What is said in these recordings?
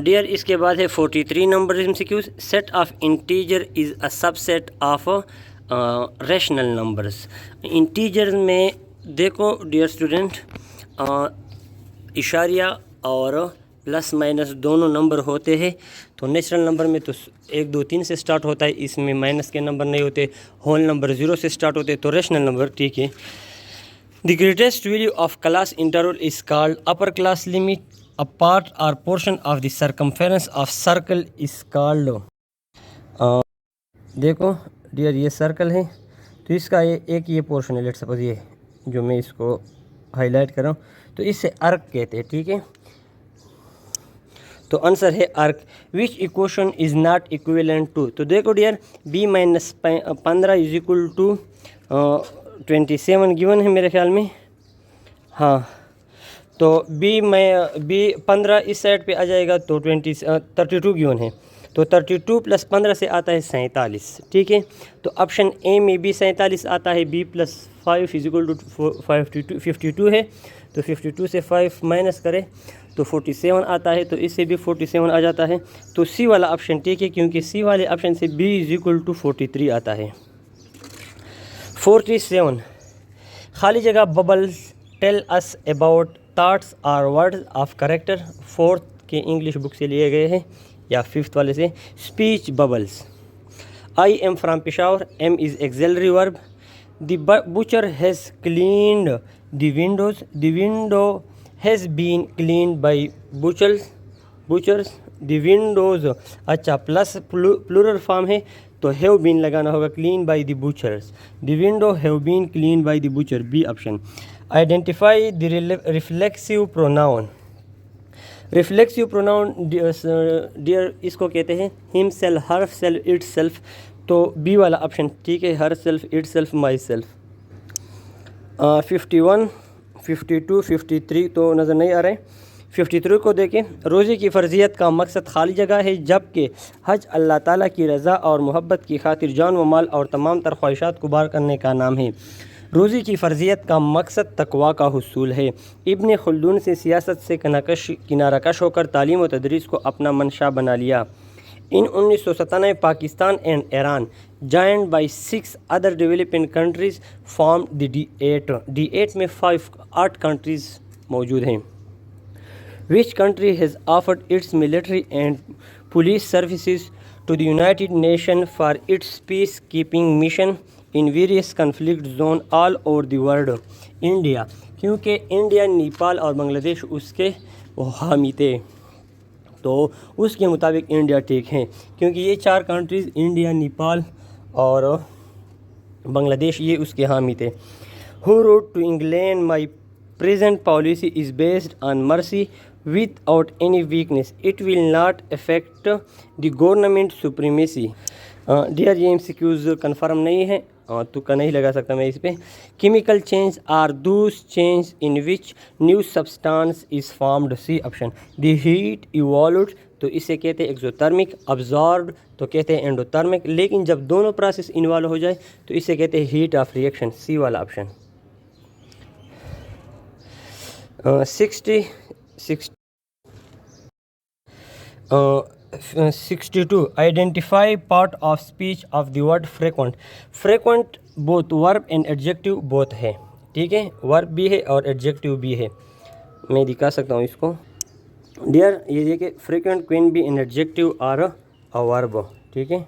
Dear اس کے بعد ہے 43 number MCQs. Set of integer is a sub set of rational numbers. Integer میں دیکھو ڈیئر اسٹوڈنٹ، اشاریہ اور پلس مائنس دونوں نمبر ہوتے ہیں. تو نیچرل نمبر میں تو 1 2 3 سے سٹارٹ ہوتا ہے، اس میں مائنس کے نمبر نہیں ہوتے. ہول نمبر 0 سے سٹارٹ ہوتے، تو ریشنل نمبر ٹھیک ہے. The greatest value of class interval is called upper class limit. A part or portion of the circumference of circle is called. دیکھو ڈیئر یہ سرکل ہے، تو اس کا ایک یہ پورشن ہے، لیٹ سپوز یہ جو میں اس کو ہائی لائٹ کر رہا ہوں، تو اس سے ارک کہتے ہیں. ٹھیک ہے، تو آنسر ہے arc. Which equation is not equivalent to. تو دیکھو dear B-15 is equal to 27 given ہے میرے خیال میں. ہاں، تو B-15 اس سائڈ پہ آ جائے گا تو 32 گیون ہے. تو 32 + 15 سے آتا ہے 47. ٹھیک ہے، تو آپشن اے میں بھی 47 آتا ہے. B + 5 = 52 ہے، تو 52 سے 5 مائنس کرے تو 47 آتا ہے. تو اس سے بھی 47 آ جاتا ہے. تو سی والا آپشن ٹھیک ہے، کیونکہ سی والے آپشن سے B = 43 آتا ہے. 47 خالی جگہ bubbles tell us about thoughts اور ورڈز آف کریکٹر. 4th کے انگلش بک سے لیے گئے ہیں یا 5th والے سے. Speech bubbles. I am from Peshawar. am is auxiliary verb. The butcher has cleaned the windows. The window has been cleaned by butchers. The windows اچھا plus plural form ہے تو have been لگانا ہوگا. cleaned by the butchers. The window have been cleaned by the butcher. B option. Identify the reflexive pronoun. Reflexive pronoun dear اس کو کہتے ہیں ہم self, herself, itself. تو بی والا آپشن ٹھیک ہے، herself, itself, myself. 51 52 53 تو نظر نہیں آ رہے. 53 کو دیکھیں. روزے کی فرضیت کا مقصد خالی جگہ ہے، جبکہ حج اللہ تعالیٰ کی رضا اور محبت کی خاطر جان و مال اور تمام تر خواہشات کو بار کرنے کا نام ہے. روزے کی فرضیت کا مقصد تقویٰ کا حصول ہے. ابن خلدون سے سیاست سے کنارہ کش ہو کر تعلیم و تدریس کو اپنا منشا بنا لیا. In 1997 Pakistan and Iran joined by 6 other developing countries form the D8. D8 میں 8 کنٹریز موجود ہیں. Which country has offered its military and police services to the United Nation for its peacekeeping mission in various conflict zone all over the world. India, کیونکہ India, Nepal اور بنگلہ دیش اس کے حامی تھے، تو اس کے مطابق انڈیا ٹھیک ہے، کیونکہ یہ 4 کنٹریز انڈیا، نیپال اور بنگلہ دیش یہ اس کے حامی تھے. Who wrote to England my present policy is based on mercy without any weakness. It will not affect the government supremacy. Dear یہ MCQs کنفرم نہیں ہے، تکا نہیں لگا سکتا میں اس پہ. Chemical change are those change in which new substance is formed. C option. The heat evolved تو اسے کہتے ہیں ایکزوترمک. absorbed تو کہتے ہیں انڈوترمک. لیکن جب دونوں پروسیس انوالو ہو جائے تو اسے کہتے ہیں ہیٹ آف ریئیکشن. سی والا option. 62 identify part of speech of the word frequent. frequent both verb and adjective both ہے. ٹھیک ہے، ورب بھی ہے اور ایڈجیکٹیو بھی ہے. میں دکھا سکتا ہوں اس کو. ڈیئر یہ دیکھیں frequent can be an adjective or a verb. ٹھیک ہے.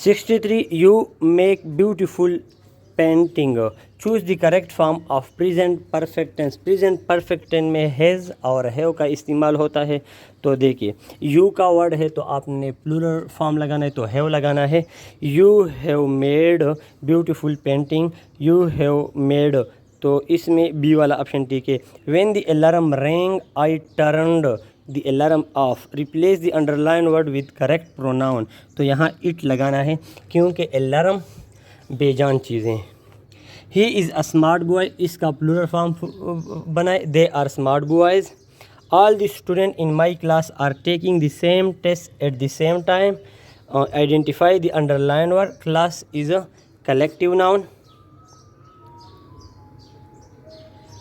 63 you make beautiful painting. Choose the correct form of present perfect tense. Present perfect tense میں ہیز اور ہیو کا استعمال ہوتا ہے. تو دیکھیے یو کا ورڈ ہے تو آپ نے پلورل فارم لگانا ہے تو ہیو لگانا ہے. You have made beautiful painting. You have made تو اس میں بی والا آپشن ٹھیک ہے. When the alarm ring I turned the alarm off. Replace the underline word with correct pronoun. تو یہاں اٹ لگانا ہے کیونکہ الارم بے جان چیزیں. ہی از اے اسمارٹ بوائے اس کا پلورل فارم بنائے. They are smart boys. All the student in my class are taking the same test at the same time. Identify the underline word. Class is a collective noun.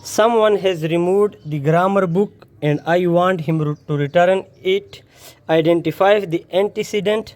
Someone has removed the grammar book and I want him to return it. Identify the antecedent.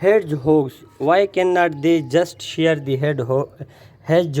hedgehogs why cannot they just share the hedge।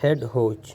hedgehogs,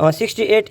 68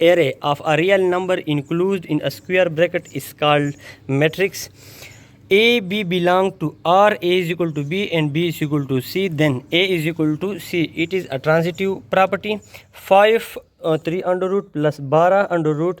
array of a real number included in a square bracket is called matrix. A, B belong to R, A is equal to B and B is equal to C, then A is equal to C. It is a transitive property. 5 3 under root plus 12 under root,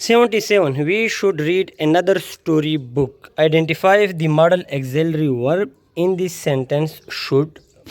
77 we should read another story book. Identify the modal auxiliary verb in this sentence. should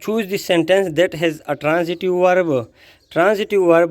choose the sentence that has a transitive verb. transitive verb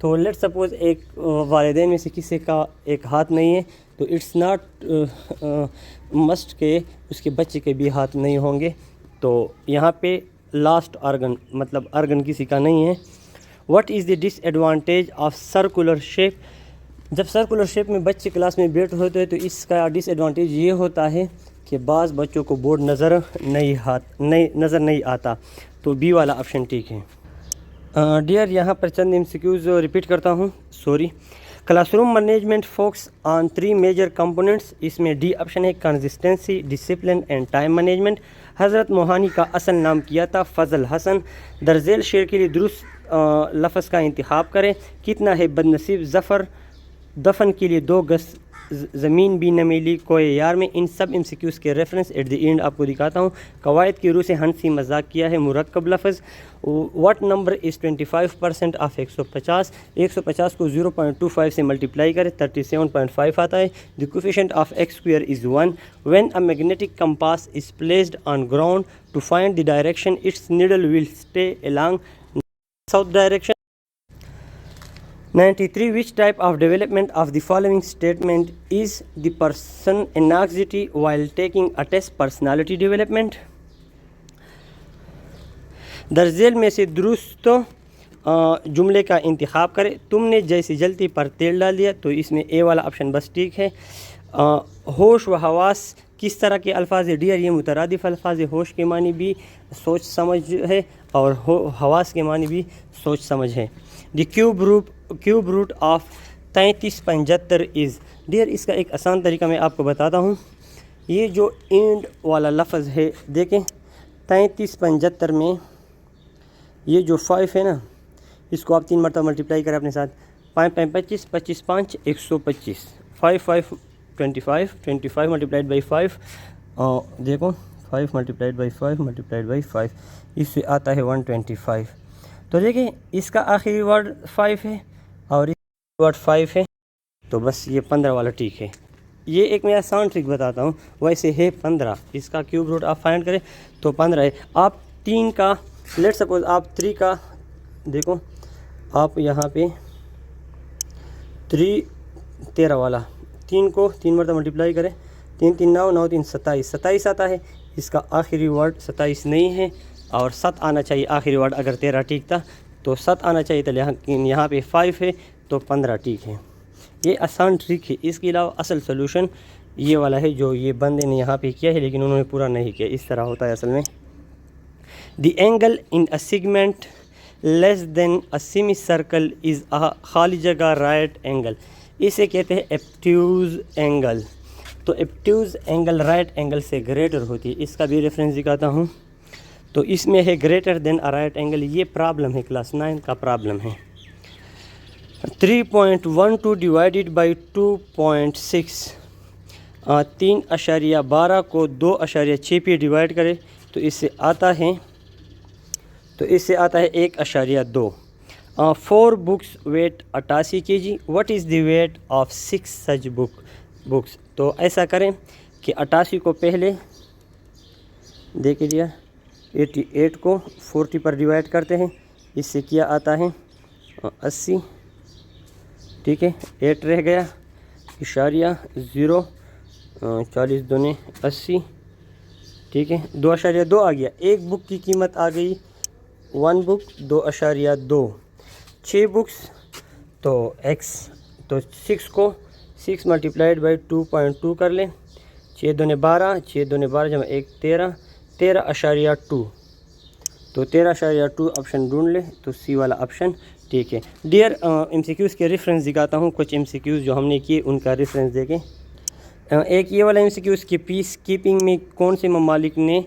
تو let suppose ایک والدین میں سے کسی کا ایک ہاتھ نہیں ہے تو اٹس ناٹ مسٹ کہ اس کے بچے کے بھی ہاتھ نہیں ہوں گے. تو یہاں پہ لاسٹ آرگن مطلب آرگن کسی کا نہیں ہے. What is the disadvantage of circular shape? جب سرکولر شیپ میں بچے کلاس میں بیٹھ ہوتے ہیں تو اس کا ڈس ایڈوانٹیج یہ ہوتا ہے کہ بعض بچوں کو بورڈ نظر نہیں آتا. تو بی والا آپشن ٹھیک ہے. ڈیئر یہاں پر چند MCQs ریپیٹ کرتا ہوں، sorry. Class room management focus on 3 major components. اس میں ڈی آپشن ہے consistency, discipline and time management. حضرت موہانی کا اصل نام کیا تھا فضل حسن. درزیل شعر کے لیے درست لفظ کا انتخاب کریں. کتنا ہے بد نصیب ظفر، دفن کے لیے 2 گز زمین بھی نہ ملی کوئے یار میں. ان سب MCQs کے ریفرنس ایٹ دی اینڈ آپ کو دکھاتا ہوں. قواعد کی روح سے ہنسی مذاق کیا ہے مرکب لفظ. What number is 25% of 150؟ 150 کو 0.25 سے ملٹیپلائی کرے 37.5 آتا ہے. The coefficient of x square is 1. When a magnetic compass is placed on ground to find the direction its needle will stay along south direction. 93. Which type of development of the following statement is the person anxiety while taking a test? Personality development. درذیل میں سے درست جملے کا انتخاب کرے. تم نے جیسی جلتی پر تیل ڈال دیا. تو اس میں اے والا آپشن بس ٹھیک ہے. ہوش و حواس کس طرح کے الفاظ ہے؟ ڈیئر یہ مترادف الفاظ ہے. ہوش کے معنی بھی سوچ سمجھ ہے اور حواس کے معنی بھی سوچ سمجھ ہے. The cube root of 3375 is. Dear اس کا ایک آسان طریقہ میں آپ کو بتاتا ہوں. یہ جو اینڈ والا لفظ ہے دیکھیں 3375 میں یہ جو 5 ہے نا اس کو آپ 3 مرتبہ ملٹیپلائی کریں اپنے ساتھ. 5 5 25 25 5 125. 5 5 25 25 ملٹیپلائڈ بائی 5 دیکھو 5 ملٹیپلائڈ بائی 5 ملٹیپلائڈ بائی 5 اس سے آتا ہے 125. تو دیکھیں اس کا آخری ورڈ 5 ہے اور اس کا ورڈ 5 ہے تو بس یہ 15 والا ٹھیک ہے. یہ ایک میں آسان ٹرک بتاتا ہوں. ویسے ہے 15. اس کا کیوب روٹ آپ فائنڈ کریں تو 15 ہے. آپ 3 کا لیٹ سپوز آپ 3 کا دیکھو آپ یہاں پہ 3 13 والا 3 کو 3 مرتبہ ملٹیپلائی کریں. 3 3 9 9 3 27 27 آتا ہے. اس کا آخری ورڈ 27 نہیں ہے اور 7 آنا چاہیے آخری ورڈ. اگر 13 ٹھیک تھا تو 7 آنا چاہیے تھا. یہاں پہ 5 ہے تو 15 ٹھیک ہے. یہ آسان ٹرک ہے. اس کے علاوہ اصل سلوشن یہ والا ہے جو یہ بندے نے یہاں پہ کیا ہے لیکن انہوں نے پورا نہیں کیا. اس طرح ہوتا ہے اصل میں. The angle in a segment less than a semi circle is a خالی جگہ رائٹ اینگل. اسے کہتے ہیں ایپٹیوز اینگل. تو ایپٹیوز اینگل رائٹ اینگل سے گریٹر ہوتی ہے. اس کا بھی ریفرنس دکھاتا ہوں. تو اس میں ہے greater than a right angle. یہ پرابلم ہے کلاس 9 کا پرابلم ہے. 3.12 ڈیوائڈیڈ بائی 2.6 3.12 کو 2.6 پہ ڈیوائڈ کرے تو اس سے آتا ہے 1.2. 4 books weight 88 kg. What is the weight of 6 such books? تو ایسا کریں کہ 88 کو پہلے دیکھ لیا 88 کو 40 پر ڈیوائڈ کرتے ہیں. اس سے کیا آتا ہے 80. ٹھیک ہے 8 رہ گیا 0.0 40 دونے 80. ٹھیک ہے 2.2 آ گیا. ایک بک کی قیمت آ گئی 1 بک 2.2. 6 بکس تو x تو 6 کو 6 ملٹیپلائڈ بائی 2.2 کر لیں. 6 دونے 12 6 دونے 12 جمع 1 13 13.2. تو 13.2 آپشن ڈھونڈ لیں تو سی والا آپشن ٹھیک ہے. ڈیئر MCQs کے ریفرنس دکھاتا ہوں. کچھ MCQs جو ہم نے کیے ان کا ریفرنس دیکھیں. ایک یہ والا MCQs کی پیس کیپنگ میں کون سے ممالک نے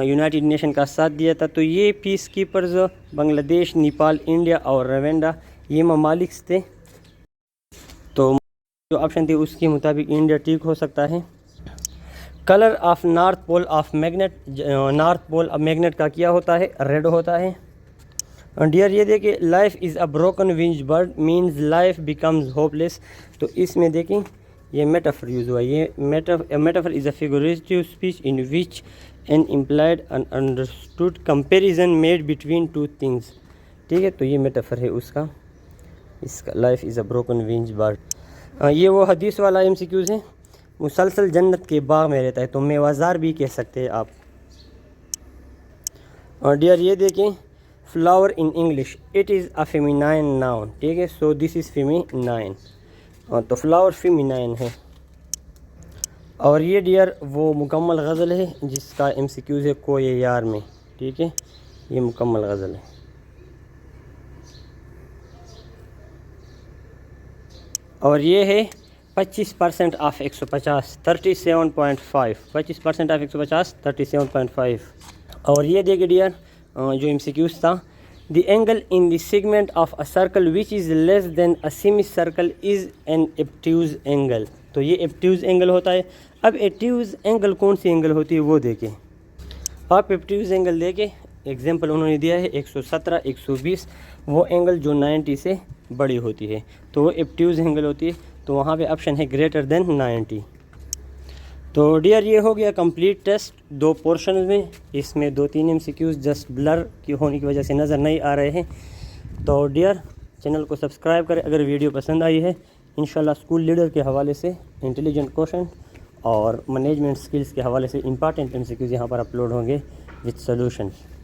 یونائٹڈ نیشن کا ساتھ دیا تھا؟ تو یہ پیس کیپرز بنگلہ دیش، نیپال، انڈیا اور روانڈا یہ ممالک تھے. تو جو آپشن تھے اس کے مطابق انڈیا ٹھیک ہو سکتا ہے. Colour of north pole of magnet. North pole of magnet کا کیا ہوتا ہے؟ ریڈ ہوتا ہے. ڈیئر یہ دیکھیں life is a broken wing bird means life becomes hopeless. تو اس میں دیکھیں یہ میٹافر یوز ہوا. یہ metaphor is a figurative speech in which an implied and understood comparison made between two things. ٹھیک ہے تو یہ میٹافر ہے اس کا. اس کا life is a broken wing bird. یہ وہ حدیث والا MCQs ہے. مسلسل جنت کے باغ میں رہتا ہے تو میوازار بھی کہہ سکتے ہیں آپ. اور ڈیئر یہ دیکھیں flower in English it is a feminine noun. ٹھیک ہے, سو دس از فیمینائن. تو فلاور فیمینائن ہے. اور یہ ڈیئر وہ مکمل غزل ہے جس کا MCQs ہے کوئے یار میں. ٹھیک ہے, یہ مکمل غزل ہے. اور یہ ہے 25% آف 150 37.5. 25% آف 150 37.5. اور یہ دیکھیں ڈیئر جو MCQs تھا, the angle in the segment of a circle which is less than a semi circle is an obtuse angle. تو یہ ایبٹیوز اینگل ہوتا ہے. اب ایبٹیوز اینگل کون سی اینگل ہوتی ہے وہ دیکھیں. آپ ایبٹیوز اینگل دیکھیں, ایگزامپل انہوں نے دیا ہے 117 120, وہ اینگل جو 90 سے بڑی ہوتی ہے تو وہ ایبٹیوز اینگل ہوتی ہے. تو وہاں پہ آپشن ہے گریٹر دین 90. تو ڈیئر یہ ہو گیا کمپلیٹ ٹیسٹ 2 پورشنز میں. اس میں 2-3 MCQs جسٹ بلر کی ہونے کی وجہ سے نظر نہیں آ رہے ہیں. تو ڈیئر چینل کو سبسکرائب کریں اگر ویڈیو پسند آئی ہے. انشاءاللہ اسکول لیڈر کے حوالے سے انٹیلیجنٹ کوشچن اور مینجمنٹ سکلز کے حوالے سے امپارٹنٹ MCQs یہاں پر اپلوڈ ہوں گے وتھ سولوشنز.